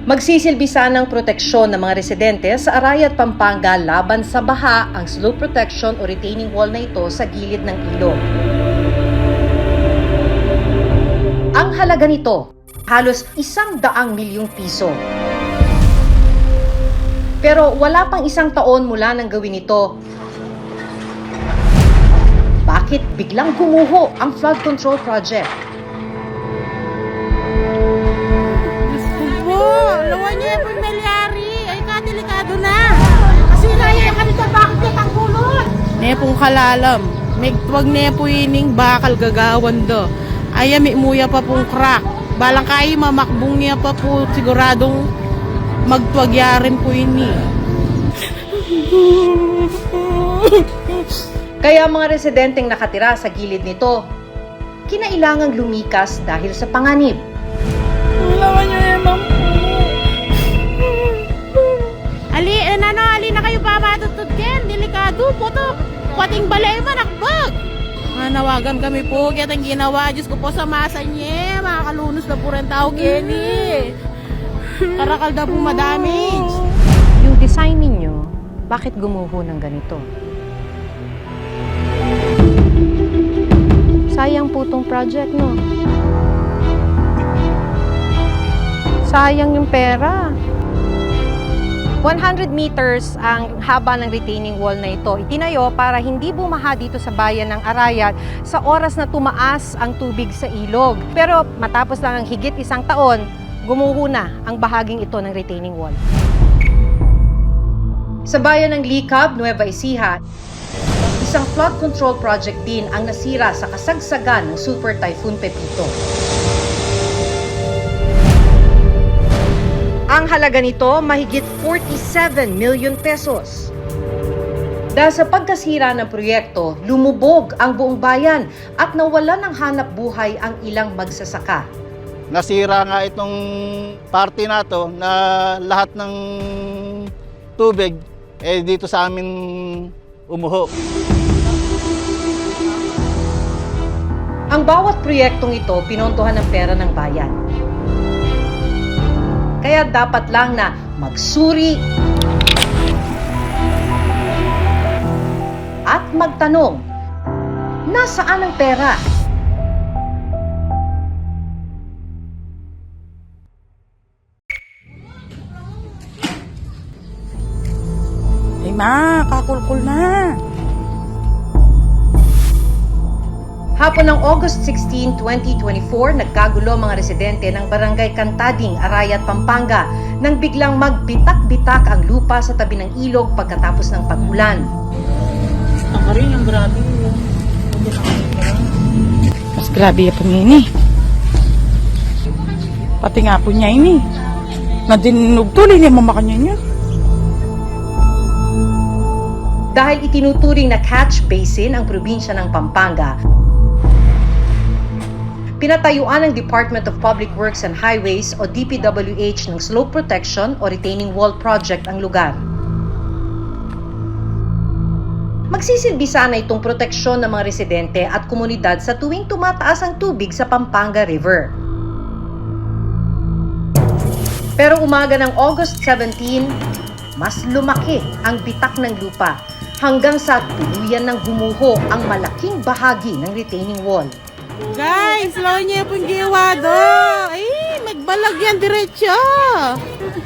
Magsisilbi sanang proteksyon ng mga residente sa Arayat, Pampanga laban sa baha ang slope protection o retaining wall na ito sa gilid ng ilog. Ang halaga nito, halos 100 milyong piso. Pero wala pang isang taon mula nang gawin ito. Bakit biglang gumuho ang flood control project? Lawan niya po melyari. Ay delikado na. Kasi naya ka nito bakit natangkulon? Nepong kalalam. Wag nepo ining bakal gagawan do. Ay muya pa pong crack. Balang kayo mamakbong niya pa po siguradong magtuwagyarin po ini. Kaya mga residenteng nakatira sa gilid nito, kinailangang lumikas dahil sa panganib. Lawan niyo emang Ali na kayo pamatutod ken, delikado po to. Pating balay manakbag. Nawagan kami po, kaya ang ginawa, Diyos ko po sa masa niya, makakalunos na po rin tao keni. Karakal na po madamage. Yung design ninyo, bakit gumuho ng ganito? Sayang po tong project, no? Sayang yung pera. 100 meters ang haba ng retaining wall na ito. Itinayo para hindi bumaha dito sa bayan ng Arayat sa oras na tumaas ang tubig sa ilog. Pero matapos lang ang higit isang taon, gumuho na ang bahaging ito ng retaining wall. Sa bayan ng Licab, Nueva Ecija, isang flood control project din ang nasira sa kasagsagan ng Super Typhoon Pepito. Ang halaga nito mahigit 47 million pesos. Dahil sa pagkasira ng proyekto, lumubog ang buong bayan at nawalan ng hanap buhay ang ilang magsasaka. Nasira nga itong party na to na lahat ng tubig dito sa amin umuho. Ang bawat proyektong ito pinontohan ng pera ng bayan. Kaya dapat lang na magsuri at magtanong, nasaan ang pera? Ay kakulkul na. Hapon ng August 16, 2024, nagkagulo mga residente ng Barangay Cantading, Arayat, Pampanga nang biglang magbitak-bitak ang lupa sa tabi ng ilog pagkatapos ng pag-ulan. Ang rin yung grabe. Mas grabe po niya ini. Pati nga po niya ini. Nadinog tuloy niya mamakanya niya. Dahil itinuturing na catch basin ang probinsya ng Pampanga, pinatayuan ng Department of Public Works and Highways o DPWH ng slope protection o retaining wall project ang lugar. Magsisilbi sana itong proteksyon ng mga residente at komunidad sa tuwing tumataas ang tubig sa Pampanga River. Pero umaga ng August 17, mas lumaki ang bitak ng lupa hanggang sa tuluyan ng gumuho ang malaking bahagi ng retaining wall. Guys, lawan niya po yung giwado. Ay, magbalag yan diretso.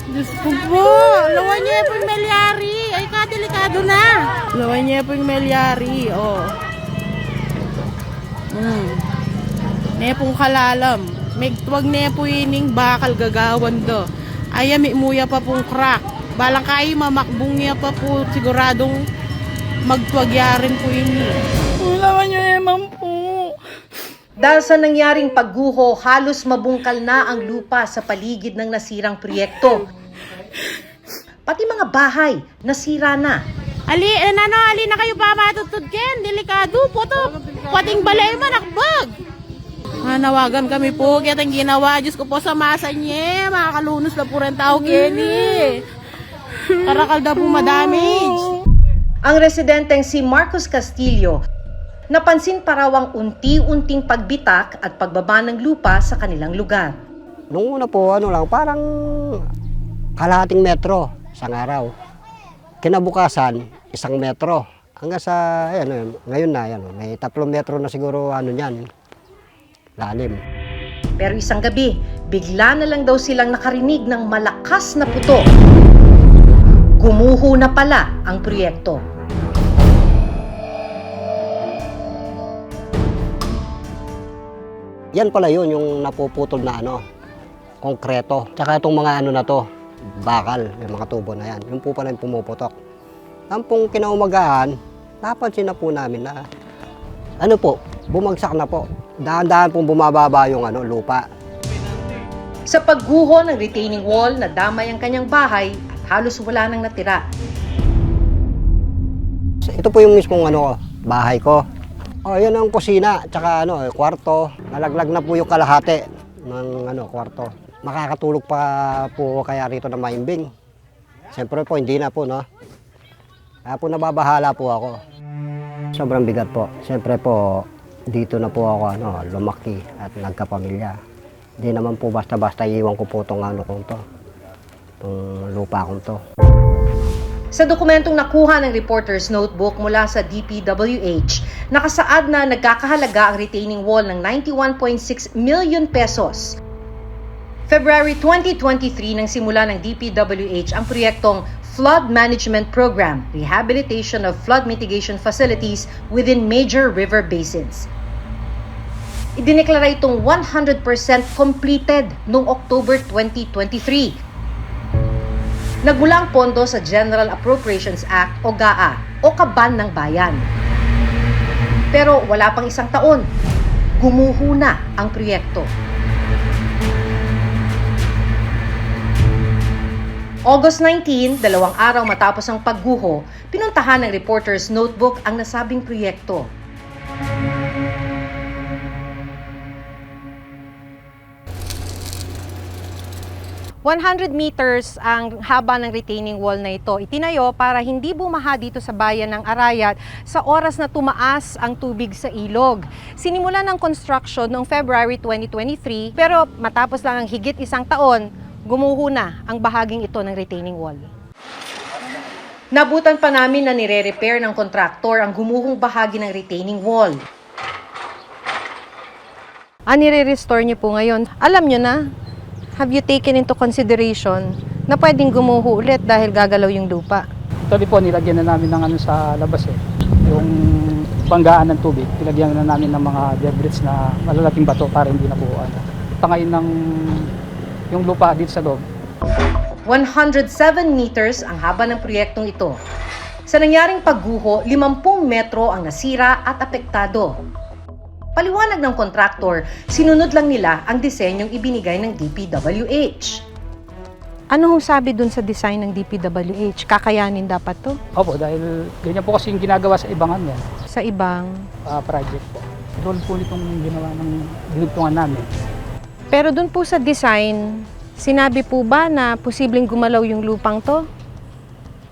Diyos ko po. Lawan niya po yung melyari. Ay, delikado na. Lawan niya po yung melyari. Oh. Nepong kalalam. Wag nepo ining bakal gagawan do. Ay, muya pa pong crack. Balang kayo mamakbong niya pa po siguradong magtuwagyarin po ini. Lawan niyo emang po. Dahil sa nangyaring pagguho, halos mabungkal na ang lupa sa paligid ng nasirang proyekto. Pati mga bahay, nasira na. Ali na kayo pamatutod ken, delikado po to. Pating balay manakbag. Nawagan kami po, kaya ang ginawa, Diyos ko po sa masa niya, makakalunos na po rin tao keni. Karakal na po madamage. Ang residenteng si Marcos Castillo, napansin pa raw ang unti-unting pagbitak at pagbaba ng lupa sa kanilang lugar. Nung una po, parang kalahating metro isang araw. Kinabukasan, 1 metro. Hanggang sa, ayan, ngayon na, ayan, may 3 metro na siguro niyan, lalim. Pero isang gabi, bigla na lang daw silang nakarinig ng malakas na putok. Gumuho na pala ang proyekto. Yan pala yun, yung napuputol na konkreto. Tsaka itong mga na to, bakal, yung mga tubo na yan. Yung po pala yung pumuputok. Tampong kinaumagaan, napansin na po namin na, bumagsak na po. Dahan-dahan pong bumababa yung lupa. Sa pagguho ng retaining wall, nadamay ang kanyang bahay at halos wala nang natira. Ito po yung mismong bahay ko. Yan ang kusina, tsaka kwarto. Nalaglag na po yung kalahati ng kwarto. Makakatulog pa po kaya rito na maimbing. Siyempre po, hindi na po, no? Kaya po nababahala po ako. Sobrang bigat po. Siyempre po, dito na po ako lumaki at nagkapamilya. Hindi naman po basta-basta iiwan ko po itong itong lupa kong to. Sa dokumentong nakuha ng reporter's notebook mula sa DPWH, nakasaad na nagkakahalaga ang retaining wall ng 91.6 million pesos. February 2023 nang simula ng DPWH ang proyektong Flood Management Program, Rehabilitation of Flood Mitigation Facilities within Major River Basins. Idineklara itong 100% completed noong October 2023. Nagmula ang pondo sa General Appropriations Act o GAA o Kaban ng Bayan. Pero wala pang 1 taon, gumuho na ang proyekto. August 19, 2 araw matapos ang pagguho, pinuntahan ng reporter's notebook ang nasabing proyekto. "100 meters ang haba ng retaining wall na ito. Itinayo para hindi bumaha dito sa bayan ng Arayat sa oras na tumaas ang tubig sa ilog. Sinimulan ng construction noong February 2023 pero matapos lang ang higit 1 taon, gumuho na ang bahaging ito ng retaining wall. Nabutan pa namin na nire-repair ng kontraktor ang gumuhong bahagi ng retaining wall. Nire-restore niyo po ngayon. Alam niyo na, have you taken into consideration na pwedeng gumuho ulit dahil gagalaw yung lupa? Actually po, nilagyan na namin ng sa labas yung banggaan ng tubig. Nilagyan na namin ng mga debris na malalaking bato para hindi nabuhuan. Pangayin ng yung lupa dito sa loob. 107 meters ang haba ng proyektong ito. Sa nangyaring pagguho, 50 metro ang nasira at apektado. Paliwanag ng kontraktor, sinunod lang nila ang disenyong ibinigay ng DPWH. Ano hong sabi dun sa design ng DPWH? Kakayanin dapat to? Opo, dahil ganyan po kasi yung ginagawa sa ibang Sa ibang? Project po. Doon po itong ginawa ng dinugtungan namin. Pero dun po sa design, sinabi po ba na posibleng gumalaw yung lupang to?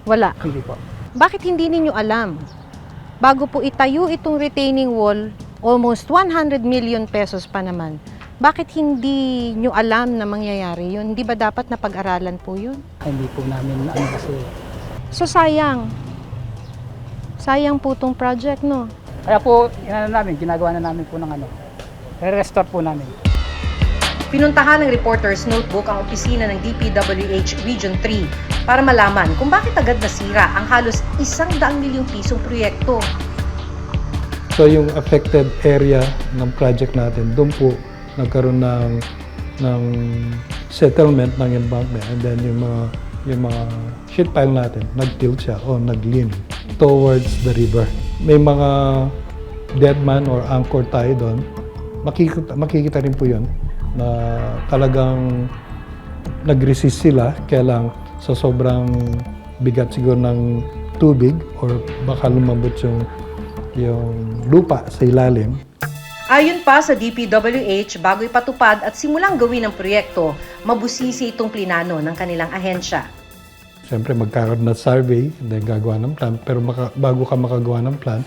Wala. Hindi po. Bakit hindi ninyo alam? Bago po itayo itong retaining wall, almost 100 million pesos pa naman. Bakit hindi nyo alam na mangyayari yun? Hindi ba dapat na pag-aralan po yun? Hindi po namin kasi. So sayang. Sayang po tong project, no? Kaya po, ginagawa na namin po ng re-restore po namin. Pinuntahan ng reporter's notebook ang opisina ng DPWH Region 3 para malaman kung bakit agad nasira ang halos 100 milyong pisong proyekto. So yung affected area ng project natin, doon po nagkaroon ng settlement ng embankment, and then yung mga sheet pile natin, nag-tilt siya o nag-lean towards the river. May mga dead man or anchor tayo doon. Makikita rin po yun na talagang nag-resist sila, kaya lang sa sobrang bigat siguro ng tubig or baka lumambot yung lupa sa ilalim. Ayon pa sa DPWH, bago ipatupad at simulang gawin ang proyekto, mabusisi itong plinano ng kanilang ahensya. Siyempre magkakaroon na survey, then gagawa ng plan, pero bago ka makagawa ng plan,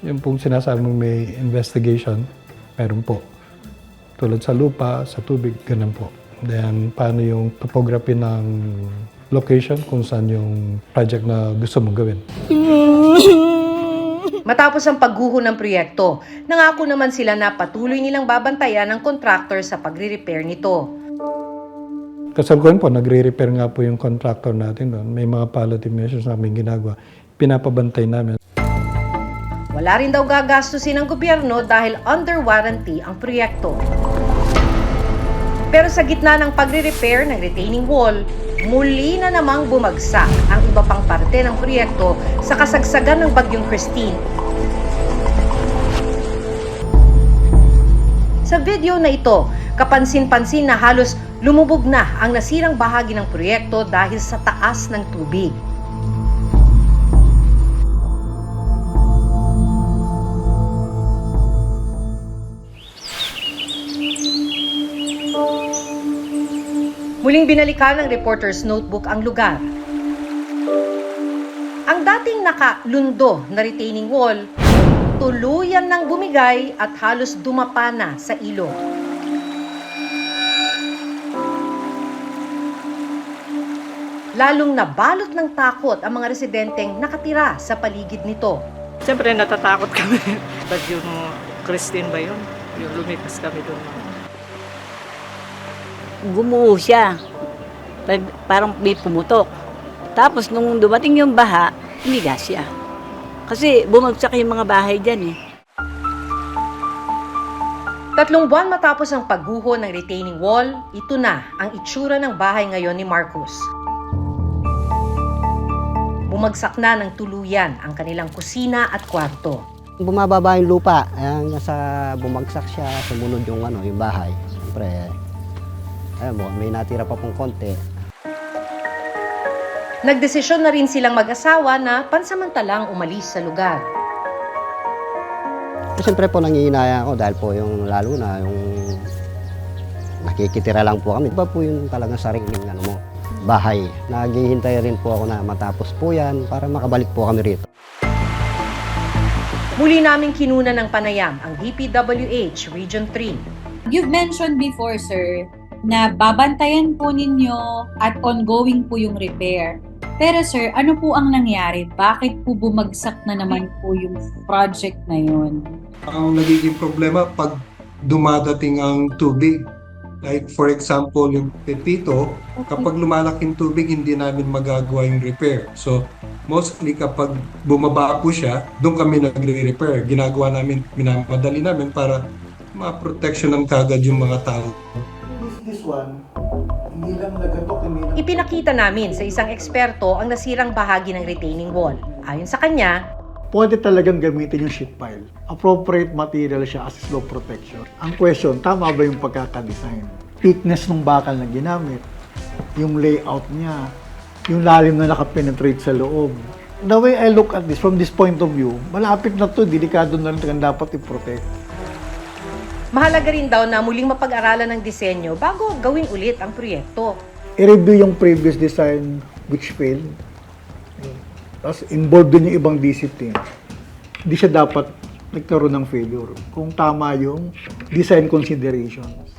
yung pong sinasabi mong may investigation, meron po. Tulad sa lupa, sa tubig, ganun po. Then, paano yung topography ng location kung saan yung project na gusto mong gawin. Matapos ang pagguho ng proyekto, nangako naman sila na patuloy nilang babantayan ng contractor sa pagre-repair nito. Kasalukuyan po, nagre-repair nga po yung contractor natin doon. May mga palliative measures namin ginagawa. Pinapabantay namin. Wala rin daw gagastusin ng gobyerno dahil under warranty ang proyekto. Pero sa gitna ng pagre-repair ng retaining wall, muli na namang bumagsak ang iba pang parte ng proyekto sa kasagsagan ng Bagyong Christine. Sa video na ito, kapansin-pansin na halos lumubog na ang nasirang bahagi ng proyekto dahil sa taas ng tubig. Muling binalikan ng Reporter's Notebook ang lugar. Ang dating nakalundo na retaining wall, tuluyan ng bumigay at halos dumapa na sa ilog. Lalong nabalot ng takot ang mga residenteng nakatira sa paligid nito. Siyempre natatakot kami. But yung Christine ba yun? Yung lumipas kami doon. Gumuho siya. Parang may pumutok. Tapos nung dumating yung baha, umiga siya. Kasi bumagsak yung mga bahay dyan eh. 3 buwan matapos ang pagguho ng retaining wall, ito na ang itsura ng bahay ngayon ni Marcos. Bumagsak na ng tuluyan ang kanilang kusina at kwarto. Bumababa yung lupa, ayan, bumagsak siya, sumunod yung, yung bahay. Siyempre, ayan mo, may natira pa pong konti. Nagdesisyon na rin silang mag-asawa na pansamantalang umalis sa lugar. Siyempre po nangihinaya ako dahil po yung lalo na yung nakikitira lang po kami. Iba po yung talagang sariling bahay. Naghihintay rin po ako na matapos po yan para makabalik po kami rito. Muli naming kinuna ng panayam ang DPWH Region 3. You've mentioned before, sir, na babantayan po ninyo at ongoing po yung repair. Pero sir, ano po ang nangyari? Bakit po bumagsak na naman po yung project na yun? Ang nagiging problema pag dumadating ang tubig. Like for example, yung Pepito, kapag lumalaking tubig, hindi namin magagawa yung repair. So, mostly kapag bumaba po siya, doon kami nagre-repair. Ginagawa namin, minamadali namin para ma-protection ng kagad yung mga tao. This one, hindi lang nagatok, hindi lang... Ipinakita namin sa isang eksperto ang nasirang bahagi ng retaining wall. Ayon sa kanya, Pwede talagang gamitin yung sheet pile. Appropriate material siya as slope protection. Ang question, tama ba yung pagkakadesign? Thickness ng bakal na ginamit, yung layout niya, yung lalim na nakapenetrate sa loob. The way I look at this, from this point of view, malapit na to, delikado na rin dapat i-protect. mahalaga rin daw na muling mapag-aralan ng disenyo bago gawin ulit ang proyekto. I-review yung previous design which failed. Tapos involved din yung ibang discipline. Hindi siya dapat nagkaroon ng failure kung tama yung design considerations.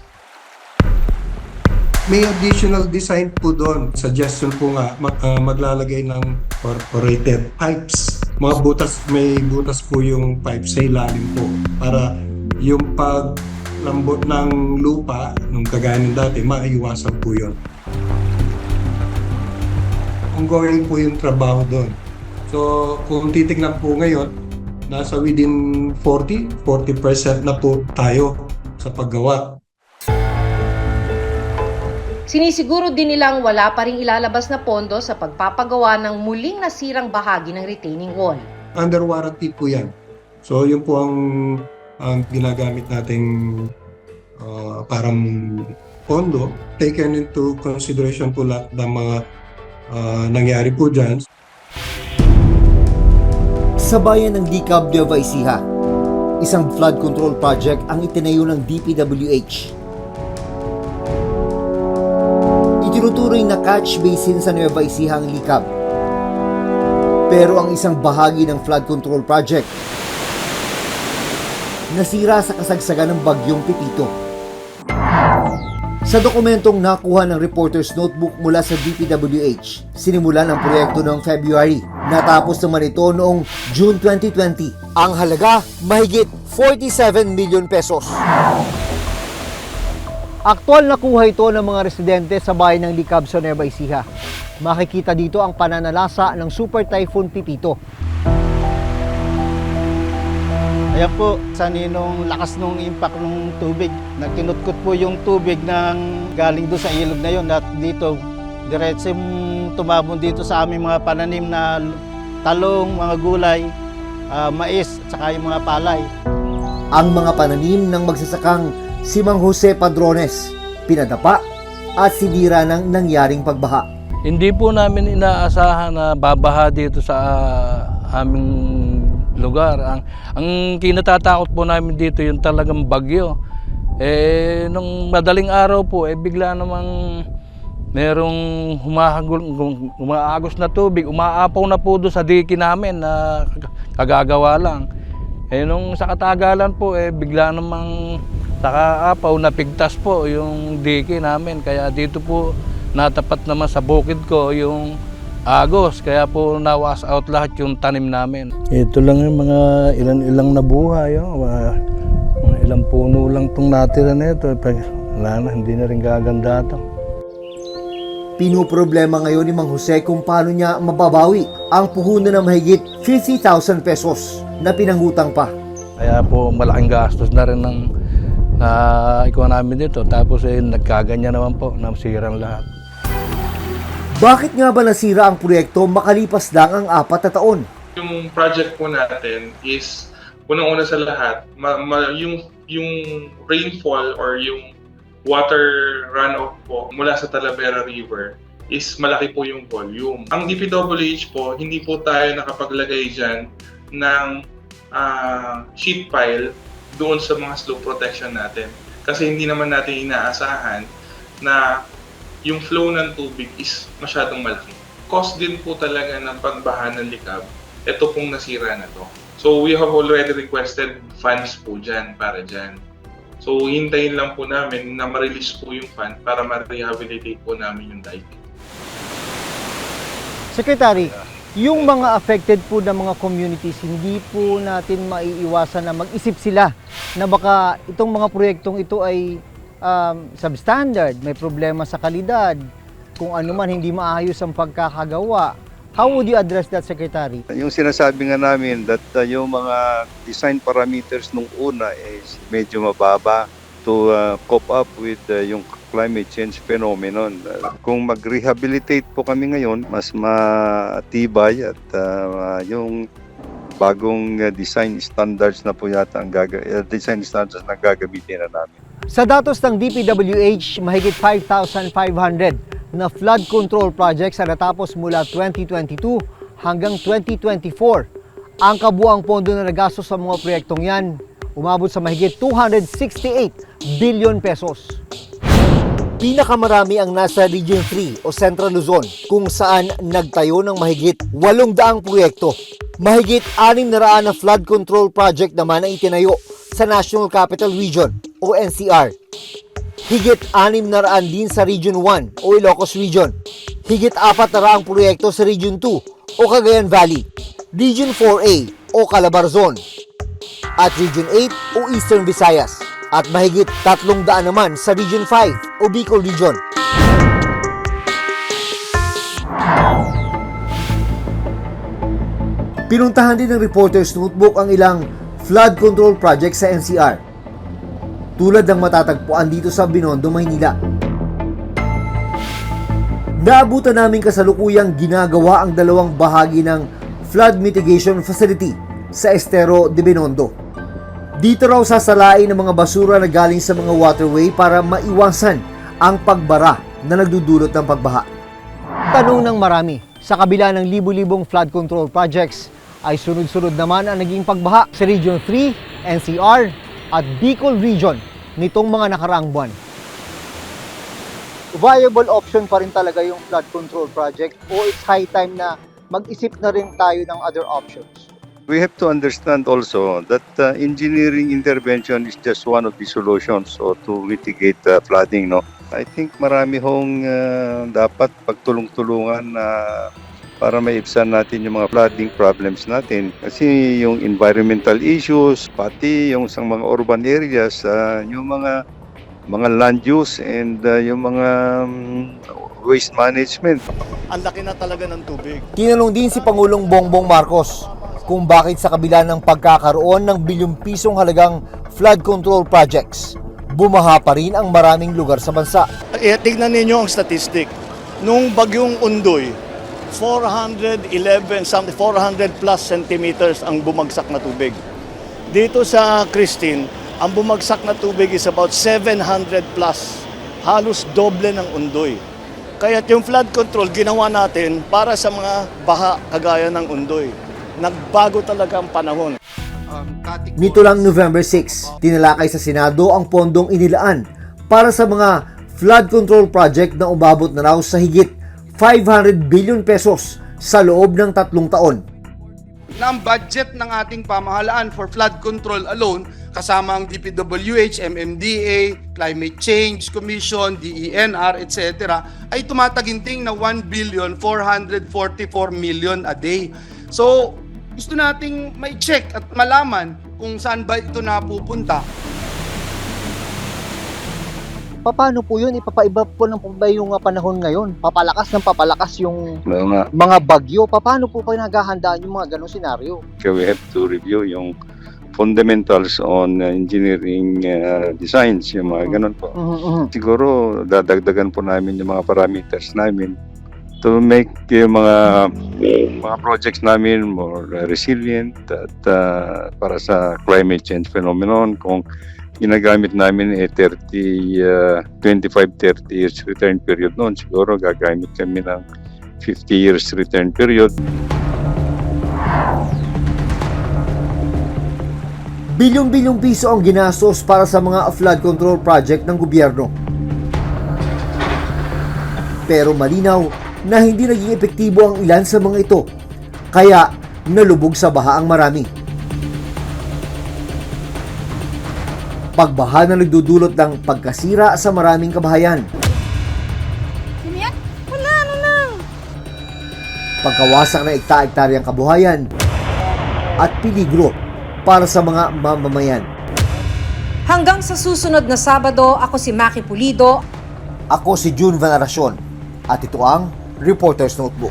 May additional design po doon. Suggestion po nga, maglalagay ng perforated pipes. Mga butas, may butas po yung pipes sa ilalim po. Para yung paglambot ng lupa, nung kagaya ng dati, maiwasan po yun. Ongoing po yung trabaho doon. So, kung titignan po ngayon, nasa within 40% na po tayo sa paggawa. Sinisiguro din nilang wala pa ring ilalabas na pondo sa pagpapagawa ng muling nasirang bahagi ng retaining wall. Under warranty po yan. So, yun po ang ginagamit nating parang pondo. Taken into consideration po lahat ng mga nangyari po dyan. Sa bayan ng Licab, Nueva Ecija, isang flood control project ang itinayo ng DPWH. Itinuturing na catch basin sa Nueva Ecija ang Licab. Pero ang isang bahagi ng flood control project nasira sa kasagsagan ng bagyong Pepito. Sa dokumentong nakuha ng reporter's notebook mula sa DPWH, sinimulan ang proyekto noong February. Natapos naman ito noong June 2020. Ang halaga, mahigit 47 million pesos. Aktual na kuha ito ng mga residente sa bayan ng Licab sa Nueva Ecija. Makikita dito ang pananalasa ng Super Typhoon Pipito. Ayan po, sa ninong lakas ng impact ng tubig. Nagkinutkot po yung tubig ng galing doon sa ilog na yun at dito, diretso tumabon dito sa aming mga pananim na talong, mga gulay, mais, at saka yung mga palay. Ang mga pananim ng magsasakang si Mang Jose Padrones, pinadapa at sinira ng nangyaring pagbaha. Hindi po namin inaasahan na babaha dito sa aming lugar. Ang kinatatakot po namin dito yung talagang bagyo. Nung madaling araw po, bigla namang merong humaagos na tubig, umaapaw na po doon sa diki namin na kagagawa lang. Nung sa katagalan po, bigla namang sa kaapaw, napigtas po yung diki namin. Kaya dito po natapat naman sa bukid ko yung agos, kaya po na-wash out lahat yung tanim namin. Ito lang yung mga ilang na buhay, mga ilang puno lang itong natira na ito. Wala na, hindi na rin gaganda ito. Pinoproblema ngayon ni Mang Jose kung paano niya mababawi ang puhunan ng mahigit 50,000 pesos na pinangutang pa. Kaya po malaking gastos na rin ng ikuha namin dito. Tapos nagkaganya naman po, nasirang lahat. Bakit nga ba nasira ang proyekto makalipas lang ang 4 na taon? Yung project po natin is, unang-una sa lahat, yung rainfall or yung water runoff po mula sa Talavera River is malaki po yung volume. Ang DPWH po, hindi po tayo nakapaglagay dyan ng sheet pile doon sa mga slope protection natin. Kasi hindi naman natin inaasahan na yung flow ng tubig is masyadong malaki. Cost din po talaga ng pagbaha ng Licab, ito pong nasira na to. So we have already requested funds po dyan, para dyan. So hintayin lang po namin na ma-release po yung fund para ma-rehabilitate po namin yung dike. Secretary, yung mga affected po ng mga communities, hindi po natin maiiwasan na mag-isip sila na baka itong mga proyektong ito ay substandard, may problema sa kalidad, kung ano man hindi maayos ang pagkakagawa. How would you address that, Secretary? Yung sinasabi nga namin that yung mga design parameters nung una is medyo mababa to cope up with yung climate change phenomenon. Kung mag-rehabilitate po kami ngayon, mas matibay at yung bagong design standards na po yata ang design standards na gagamitin na namin. Sa datos ng DPWH, mahigit 5,500 na flood control projects ang natapos mula 2022 hanggang 2024. Ang kabuang pondo na nagastos sa mga proyektong yan, umabot sa mahigit 268 billion pesos. Pinakamarami ang nasa Region 3 o Central Luzon, kung saan nagtayo ng mahigit 800 proyekto. Mahigit 600 na flood control project naman ang itinayo sa National Capital Region o NCR. Higit 600 din sa Region 1 o Ilocos Region. Higit 400 proyekto sa Region 2 o Cagayan Valley, Region 4A o Calabarzon, at Region 8 o Eastern Visayas. At mahigit 300 naman sa Region 5 o Bicol Region. Pinuntahan din ng Reporter's Notebook ang ilang flood control project sa NCR, tulad ng matatagpuan dito sa Binondo, Maynila. Naabutan namin kasalukuyang ginagawa ang dalawang bahagi ng flood mitigation facility sa Estero de Binondo. Dito raw sasalain ng mga basura na galing sa mga waterway para maiwasan ang pagbara na nagdudulot ng pagbaha. Tanong ng marami, sa kabila ng libu-libong flood control projects, ay sunod-sunod naman ang naging pagbaha sa Region 3, NCR at Bicol Region nitong mga nakaraang buwan. Viable option pa rin talaga yung flood control project o it's high time na mag-isip na rin tayo ng other options? We have to understand also that engineering intervention is just one of the solutions to mitigate flooding, no? I think marami hong dapat pagtulong-tulungan na para maibsan natin yung mga flooding problems natin. Kasi yung environmental issues, pati yung sa mga urban areas, yung mga land use and yung mga waste management. Ang laki na talaga ng tubig. Tinanong din si Pangulong Bongbong Marcos kung bakit sa kabila ng pagkakaroon ng bilyong pisong halagang flood control projects, bumaha pa rin ang maraming lugar sa bansa. Tignan ninyo ang statistic. Nung bagyong Undoy, 400 plus centimeters ang bumagsak na tubig. Dito sa Christine, ang bumagsak na tubig is about 700 plus. Halos doble ng Undoy. Kaya yung flood control ginawa natin para sa mga baha kagaya ng Undoy. Nagbago talaga ang panahon. Nito lang November 6, tinalakay sa Senado ang pondong inilaan para sa mga flood control project na umabot na raw sa higit 500 billion pesos sa loob ng 3 taon. Na ang budget ng ating pamahalaan for flood control alone, kasama ang DPWH, MMDA, Climate Change Commission, DENR, etc., ay tumataginting na 1,444,000,000 a day. So, gusto nating may check at malaman kung saan ba ito napupunta. Paano po yun? Ipapaiba po ng yung panahon ngayon. Papalakas yung mga bagyo. Paano po kayo naghahandaan yung mga ganong senaryo? we have to review yung fundamentals on engineering designs, yung mga ganun po. Siguro dadagdagan po namin yung mga parameters namin to make yung mga projects namin more resilient at para sa climate change phenomenon. Kung ginagamit namin 25-30 years return period noon, siguro gagamit kami ng 50 years return period. Bilyong-bilyong piso ang ginastos para sa mga flood control project ng gobyerno. Pero malinaw na hindi naging epektibo ang ilan sa mga ito, kaya nalubog sa baha ang marami. Pagbaha na nagdudulot ng pagkasira sa maraming kabahayan. Pagkawasak ng ekta-ektaryang kabuhayan at peligro para sa mga mamamayan. Hanggang sa susunod na Sabado, ako si Maki Pulido. Ako si June Veneracion at ito ang Reporter's Notebook.